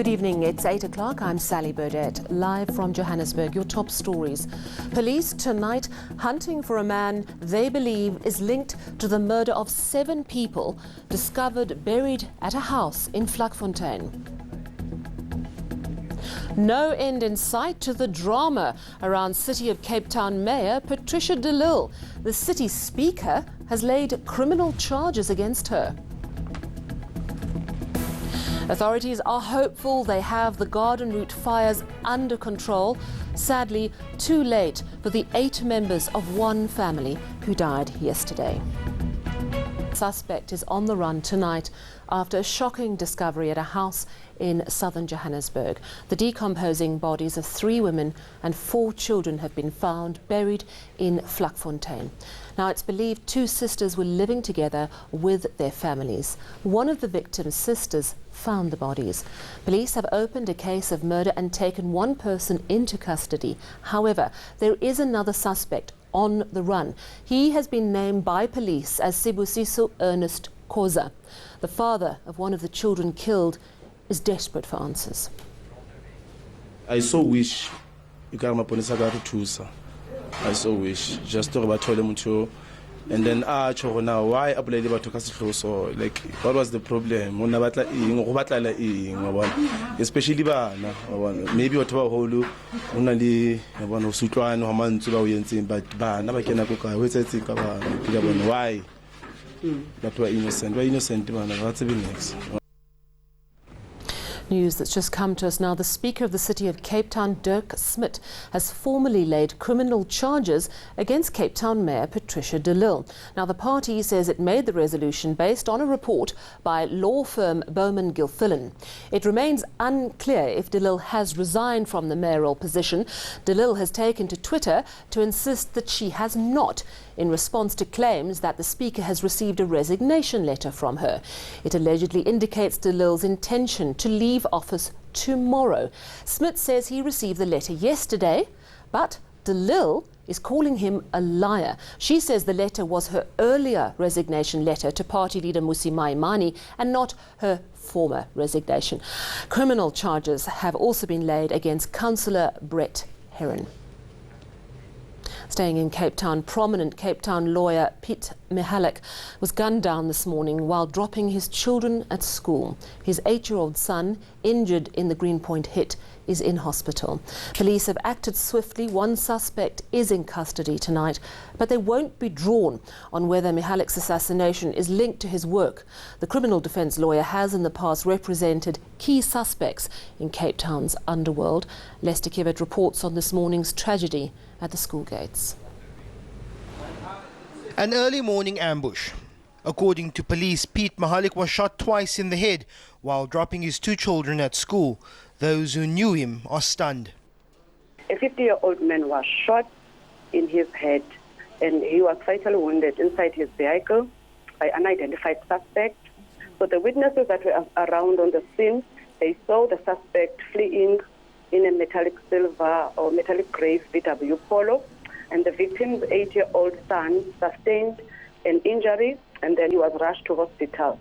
Good evening, it's 8 o'clock. I'm Sally Burdett, live from Johannesburg. Your top stories. Police tonight hunting for a man they believe is linked to the murder of 7 people discovered buried at a house in Vlakfontein. No end in sight to the drama around City of Cape Town Mayor Patricia de Lille. The city speaker has laid criminal charges against her. Authorities are hopeful they have the Garden Route fires under control. Sadly, too late for the 8 members of one family who died yesterday. Suspect is on the run tonight after a shocking discovery at a house in southern Johannesburg. The decomposing bodies of 3 women and 4 children have been found buried in Vlakfontein. Now, it's believed 2 sisters were living together with their families. One of the victims' sisters found the bodies. Police have opened a case of murder and taken 1 person into custody. However, there is another suspect on the run. He has been named by police as Sibusiso Ernest Khoza. The father of one of the children killed is desperate for answers. I so wish you got my police to thusa. I so wish just talk about toilet and then now why apply to so like what was the problem? Especially maybe what whole only one of Sutran or Mantua, but never can why? But we're innocent, what's the next? News that's just come to us now. The Speaker of the City of Cape Town, Dirk Smit, has formally laid criminal charges against Cape Town Mayor Patricia de Lille. Now, the party says it made the resolution based on a report by law firm Bowman Gilfillan. It remains unclear if de Lille has resigned from the mayoral position. De Lille has taken to Twitter to insist that she has not, in response to claims that the Speaker has received a resignation letter from her. It allegedly indicates de Lille's intention to leave office tomorrow. Smith says he received the letter yesterday, but de Lille is calling him a liar. She says the letter was her earlier resignation letter to party leader Mmusi Maimane and not her former resignation. Criminal charges have also been laid against Councillor Brett Heron. Staying in Cape Town, prominent Cape Town lawyer Piet Mihalek was gunned down this morning while dropping his children at school. His 8-year-old son, injured in the Greenpoint hit, is in hospital. Police have acted swiftly. 1 suspect is in custody tonight, but they won't be drawn on whether Mihalek's assassination is linked to his work. The criminal defence lawyer has in the past represented key suspects in Cape Town's underworld. Lester Kivet reports on this morning's tragedy at the school gates. An early morning ambush. According to police, Piet Mihalek was shot twice in the head while dropping his 2 children at school. Those who knew him are stunned. A 50-year-old man was shot in his head and he was fatally wounded inside his vehicle by an unidentified suspect. So the witnesses that were around on the scene, they saw the suspect fleeing in a metallic silver or metallic grey VW Polo, and the victim's 8-year-old son sustained an injury and then he was rushed to hospital.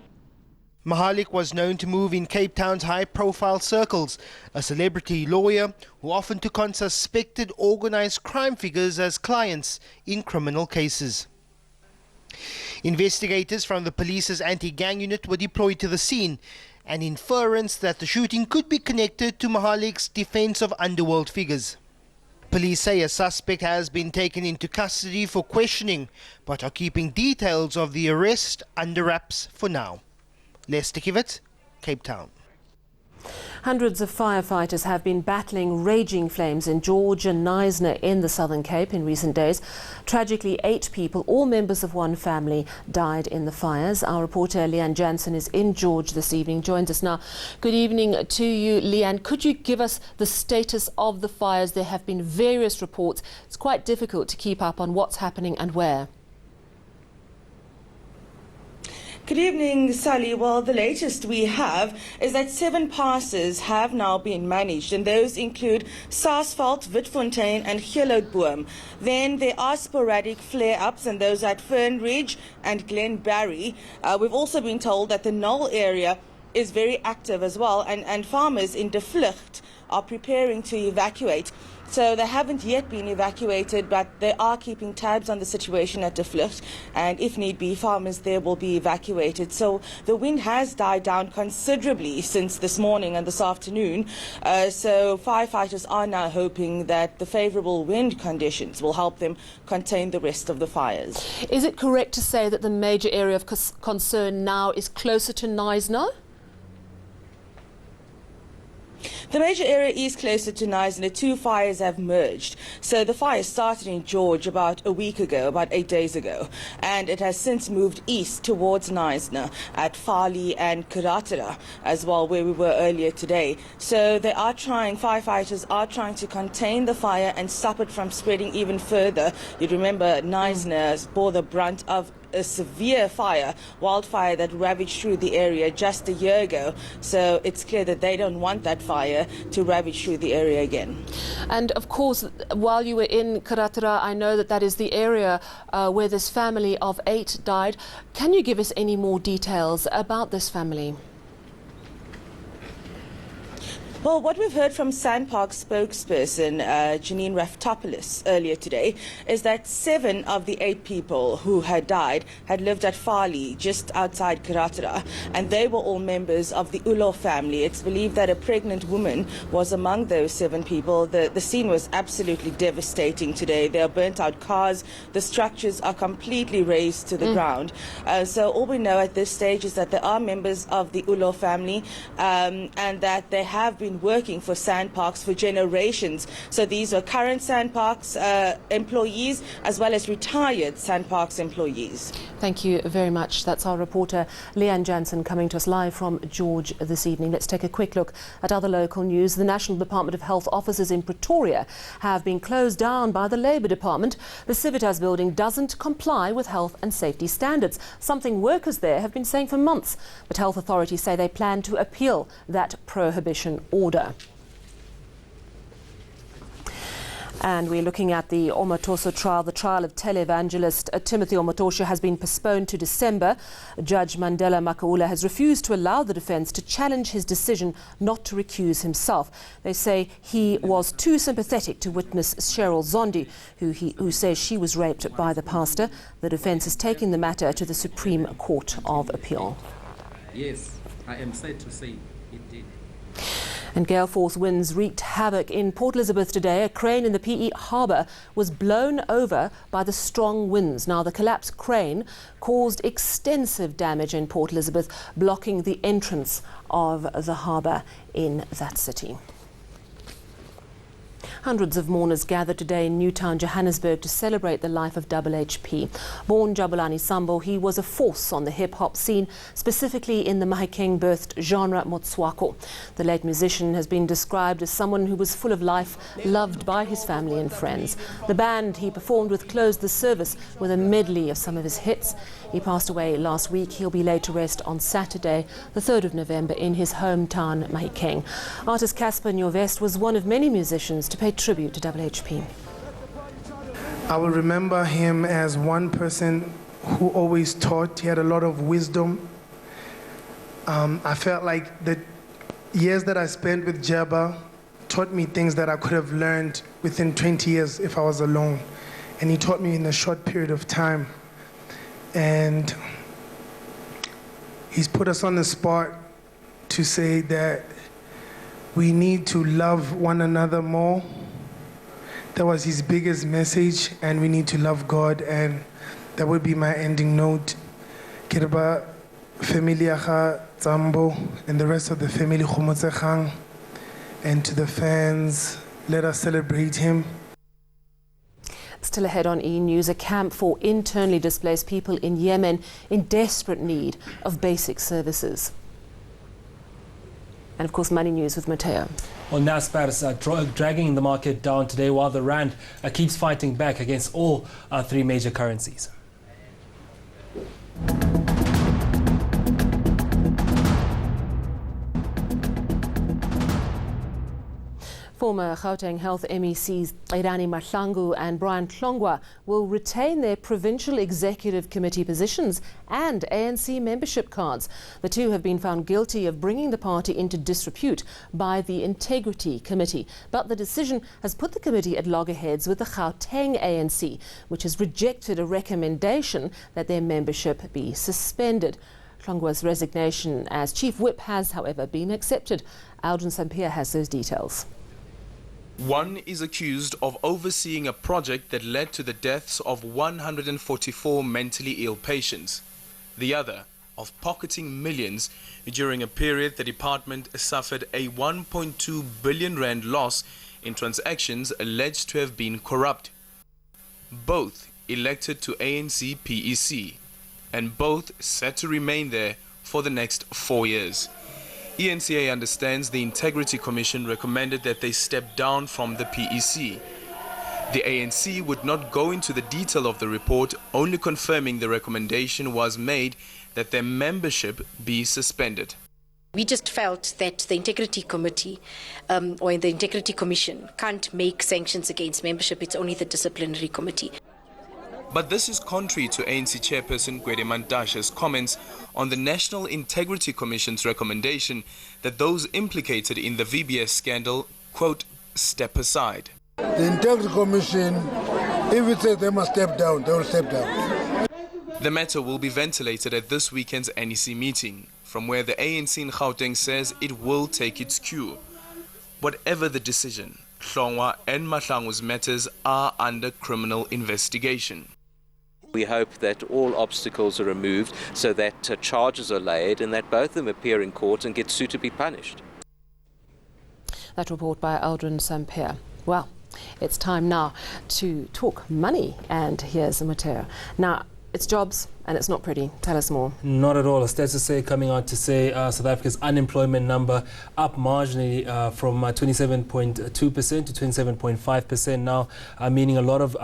Mihalek was known to move in Cape Town's high-profile circles, a celebrity lawyer who often took on suspected organised crime figures as clients in criminal cases. Investigators from the police's anti-gang unit were deployed to the scene, an inference that the shooting could be connected to Mihalek's defence of underworld figures. Police say a suspect has been taken into custody for questioning, but are keeping details of the arrest under wraps for now. Lester Kivet, Cape Town. Hundreds of firefighters have been battling raging flames in George and Knysna in the Southern Cape in recent days. Tragically, 8 people, all members of one family, died in the fires. Our reporter Leanne Jansen is in George this evening, joins us now. Good evening to you, Leanne. Could you give us the status of the fires? There have been various reports. It's quite difficult to keep up on what's happening and where. Good evening, Sally. Well, the latest we have is that 7 passes have now been managed, and those include Sarsveld, Witfontein and Heelodboom. Then there are sporadic flare-ups, and those at Fernridge and Glenbarry. We've also been told that the Knoll area is very active as well, and farmers in De Vlucht are preparing to evacuate. So they haven't yet been evacuated, but they are keeping tabs on the situation at De Vlucht, and if need be, farmers there will be evacuated. So the wind has died down considerably since this morning and this afternoon. So firefighters are now hoping that the favourable wind conditions will help them contain the rest of the fires. Is it correct to say that the major area of concern now is closer to Knysna? The major area is closer to Knysna. Two fires have merged. So the fire started in George about a week ago, about 8 days ago, and it has since moved east towards Knysna at Farley and Karatara as well, where we were earlier today. So firefighters are trying to contain the fire and stop it from spreading even further. You remember Knysna bore the brunt of a severe wildfire that ravaged through the area just a year ago. So it's clear that they don't want that fire to ravage through the area again. And of course, while you were in Karatara, I know that is the area where this family of 8 died. Can you give us any more details about this family? Well, what we've heard from SANPark spokesperson Janine Raftopoulos earlier today is that 7 of the 8 people who had died had lived at Farley, just outside Karatara, and they were all members of the Ulo family. It's believed that a pregnant woman was among those 7 people. The scene was absolutely devastating today. There are burnt out cars. The structures are completely razed to the ground. So all we know at this stage is that there are members of the Ulo family and that they have been working for SANParks for generations. So these are current SANParks employees as well as retired SANParks employees. Thank you very much. That's our reporter Leanne Jansen coming to us live from George this evening. Let's take a quick look at other local news. The National Department of Health offices in Pretoria have been closed down by the Labour Department. The Civitas building doesn't comply with health and safety standards, something workers there have been saying for months. But health authorities say they plan to appeal that prohibition order. And we're looking at the Omatosho trial. The trial of televangelist Timothy Omatosho has been postponed to December. Judge Mandela Makaula has refused to allow the defence to challenge his decision not to recuse himself. They say he was too sympathetic to witness Cheryl Zondi, who says she was raped by the pastor. The defence is taking the matter to the Supreme Court of Appeal. Yes, I am sad to say it did. And gale force winds wreaked havoc in Port Elizabeth today. A crane in the PE harbour was blown over by the strong winds. Now, the collapsed crane caused extensive damage in Port Elizabeth, blocking the entrance of the harbour in that city. Hundreds of mourners gathered today in Newtown, Johannesburg to celebrate the life of Double HP. Born Jabulani Sambo, he was a force on the hip-hop scene, specifically in the Mahikeng-birthed genre Motswako. The late musician has been described as someone who was full of life, loved by his family and friends. The band he performed with closed the service with a medley of some of his hits. He passed away last week. He'll be laid to rest on Saturday, the 3rd of November, in his hometown, Mahikeng. Artist Casper Nyovest was one of many musicians to pay tribute to Double HP. I will remember him as one person who always taught. He had a lot of wisdom. I felt like the years that I spent with Jabba taught me things that I could have learned within 20 years if I was alone. And he taught me in a short period of time. And he's put us on the spot to say that we need to love one another more. That was his biggest message, and we need to love God, and that would be my ending note. Kirba, familia Zambo, and the rest of the family, Khomotsekhang, and to the fans, let us celebrate him. Still ahead on eNews, a camp for internally displaced people in Yemen in desperate need of basic services. And of course, Money News with Mateo. Well, Naspers dragging the market down today while the rand keeps fighting back against all 3 major currencies. Former Gauteng Health MECs Irani Mahlangu and Brian Tlongwa will retain their provincial executive committee positions and ANC membership cards. The two have been found guilty of bringing the party into disrepute by the Integrity Committee. But the decision has put the committee at loggerheads with the Gauteng ANC, which has rejected a recommendation that their membership be suspended. Tlongwa's resignation as chief whip has, however, been accepted. Aldrin Sampier has those details. One is accused of overseeing a project that led to the deaths of 144 mentally ill patients. The other of pocketing millions during a period the department suffered a 1.2 billion rand loss in transactions alleged to have been corrupt. Both elected to ANC PEC, and both set to remain there for the next 4 years. ENCA understands the Integrity Commission recommended that they step down from the PEC. The ANC would not go into the detail of the report, only confirming the recommendation was made that their membership be suspended. We just felt that the Integrity Committee or the Integrity Commission can't make sanctions against membership. It's only the Disciplinary Committee. But this is contrary to ANC Chairperson Gwede Mantashe's comments on the National Integrity Commission's recommendation that those implicated in the VBS scandal, quote, step aside. The Integrity Commission, if it says they must step down, they will step down. The matter will be ventilated at this weekend's NEC meeting, from where the ANC in Gauteng says it will take its cue. Whatever the decision, Tlongwa and Mahlangu's matters are under criminal investigation. We hope that all obstacles are removed so that charges are laid and that both of them appear in court and get suitably punished. That report by Aldrin Sampier. Well, it's time now to talk money, and here's Mateo. Now, it's jobs and it's not pretty. Tell us more. Not at all. A status coming out to say South Africa's unemployment number up marginally from 27.2% to 27.5% now, meaning a lot of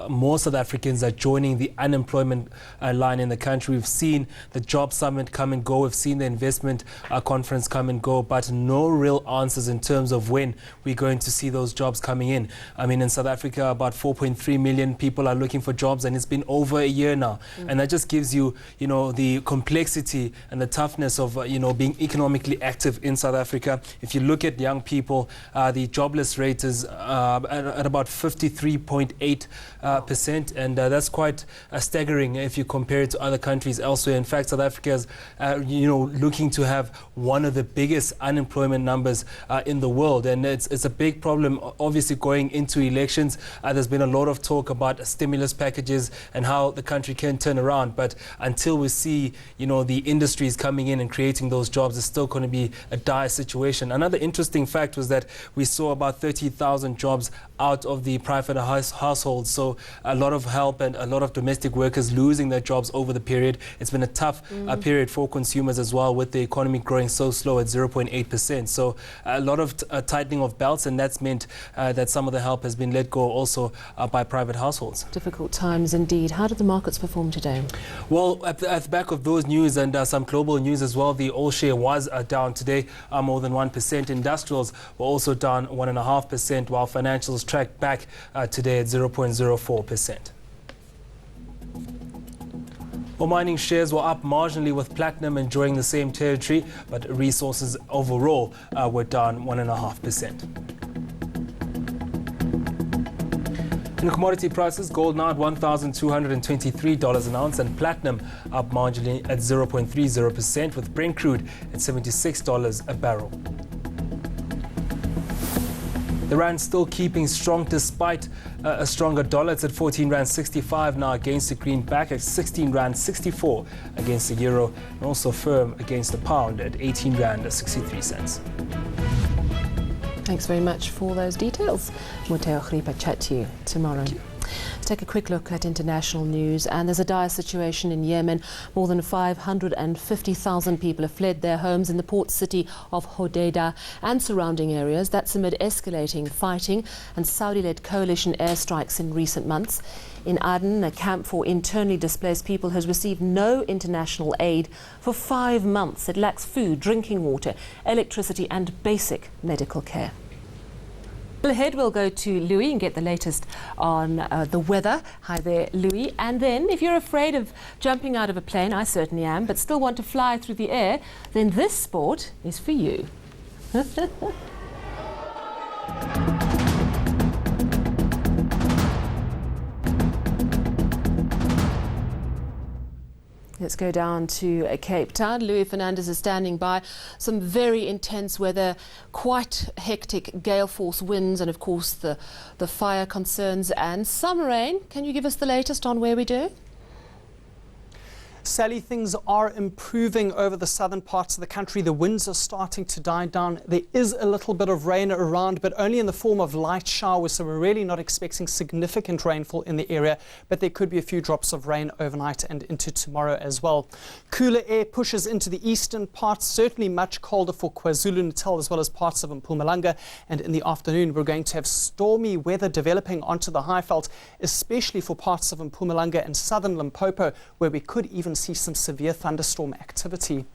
more South Africans are joining the unemployment line in the country. We've seen the job summit come and go. We've seen the investment conference come and go, but no real answers in terms of when we're going to see those jobs coming in. I mean, in South Africa, about 4.3 million people are looking for jobs, and it's been over a year now. And that just gives you, the complexity and the toughness of, being economically active in South Africa. If you look at young people, the jobless rate is at about 53.8%, and that's quite staggering if you compare it to other countries elsewhere. In fact, South Africa is, looking to have one of the biggest unemployment numbers in the world, and it's a big problem. Obviously, going into elections, there's been a lot of talk about stimulus packages and how the country can turn around, but until we see, the industries coming in and creating those jobs, it's still going to be a dire situation. Another interesting fact was that we saw about 30,000 jobs out of the private households, so a lot of help and a lot of domestic workers losing their jobs over the period. It's been a tough period for consumers as well, with the economy growing so slow at 0.8%. So a lot of tightening of belts, and that's meant that some of the help has been let go also by private households. Difficult times indeed. How did the markets perform today? Well, at the back of those news and some global news as well, the oil share was down today, more than 1%. Industrials were also down 1.5%, while financials tracked back today at 0.04%. Well, mining shares were up marginally, with platinum enjoying the same territory, but resources overall were down 1.5%. In commodity prices, gold now at $1,223 an ounce, and platinum up marginally at 0.30%, with Brent crude at $76 a barrel. The rand still keeping strong despite a stronger dollar. It's at 14 rand 65 now against the greenback, at 16 rand 64 against the euro, and also firm against the pound at 18 rand 63 cents. Thanks very much for those details. Muteo Khripa, chat to you tomorrow. Let's take a quick look at international news, and there's a dire situation in Yemen. More than 550,000 people have fled their homes in the port city of Hodeidah and surrounding areas. That's amid escalating fighting and Saudi-led coalition airstrikes in recent months. In Aden, a camp for internally displaced people has received no international aid for 5 months. It lacks food, drinking water, electricity and basic medical care. Ahead, we'll go to Louis and get the latest on the weather. Hi there, Louis. And then, if you're afraid of jumping out of a plane, I certainly am, but still want to fly through the air, then this sport is for you. Let's go down to Cape Town. Louis Fernandez is standing by. Some very intense weather, quite hectic gale force winds, and of course the fire concerns and some rain. Can you give us the latest on where we do? Sally, things are improving over the southern parts of the country. The winds are starting to die down. There is a little bit of rain around, but only in the form of light showers, so we're really not expecting significant rainfall in the area, but there could be a few drops of rain overnight and into tomorrow as well. Cooler air pushes into the eastern parts, certainly much colder for KwaZulu-Natal as well as parts of Mpumalanga, and in the afternoon we're going to have stormy weather developing onto the Highveld, especially for parts of Mpumalanga and southern Limpopo, where we could even see some severe thunderstorm activity.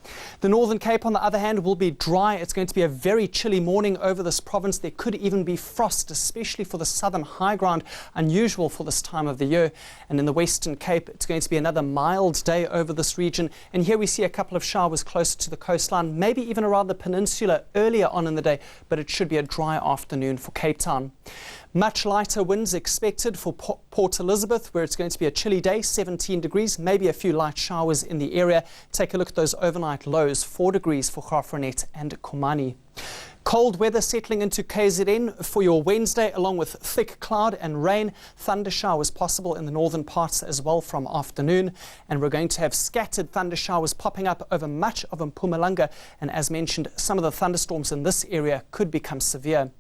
The Northern Cape, on the other hand, will be dry. It's going to be a very chilly morning over this province. There could even be frost, especially for the southern high ground, unusual for this time of the year. And in the Western Cape, it's going to be another mild day over this region. And here we see a couple of showers closer to the coastline, maybe even around the peninsula earlier on in the day, but it should be a dry afternoon for Cape Town. Much lighter winds expected for Port Elizabeth, where it's going to be a chilly day, 17 degrees, maybe a few light showers in the area. Take a look at those overnight lows, 4 degrees for Graafrenet and Komani. Cold weather settling into KZN for your Wednesday, along with thick cloud and rain. Thunder showers possible in the northern parts as well from afternoon. And we're going to have scattered thunder showers popping up over much of Mpumalanga. And as mentioned, some of the thunderstorms in this area could become severe.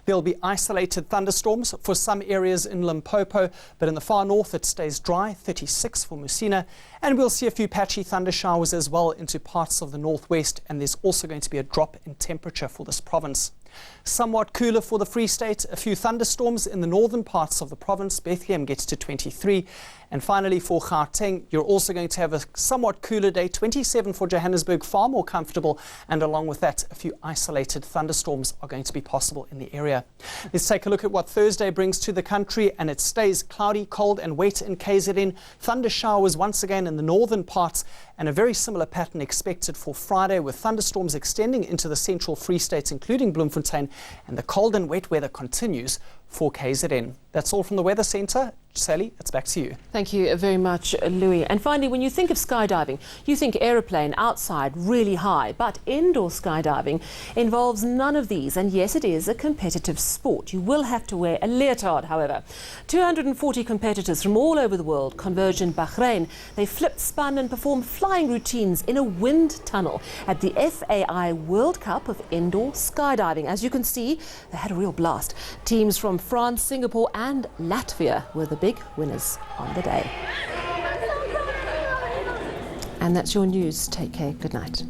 There'll be isolated thunderstorms for some areas in Limpopo, but in the far north it stays dry, 36 for Musina. And we'll see a few patchy thunder showers as well into parts of the northwest, and there's also going to be a drop in temperature for this province. Somewhat cooler for the Free State, a few thunderstorms in the northern parts of the province. Bethlehem gets to 23. And finally for Gauteng, you're also going to have a somewhat cooler day, 27 for Johannesburg, far more comfortable. And along with that, a few isolated thunderstorms are going to be possible in the area. Let's take a look at what Thursday brings to the country, and it stays cloudy, cold and wet in KZN. Thunder showers once again in the northern parts, and a very similar pattern expected for Friday, with thunderstorms extending into the central Free States, including Bloemfontein, and the cold and wet weather continues for KZN. That's all from the Weather Centre. Sally, it's back to you. Thank you very much, Louis. And finally, when you think of skydiving, you think aeroplane outside, really high, but indoor skydiving involves none of these. And yes, it is a competitive sport. You will have to wear a leotard, however. 240 competitors from all over the world converged in Bahrain. They flipped, spun and performed flying routines in a wind tunnel at the FAI World Cup of Indoor Skydiving. As you can see, they had a real blast. Teams from France, Singapore and Latvia were the big winners on the day. And that's your news. Take care. Good night.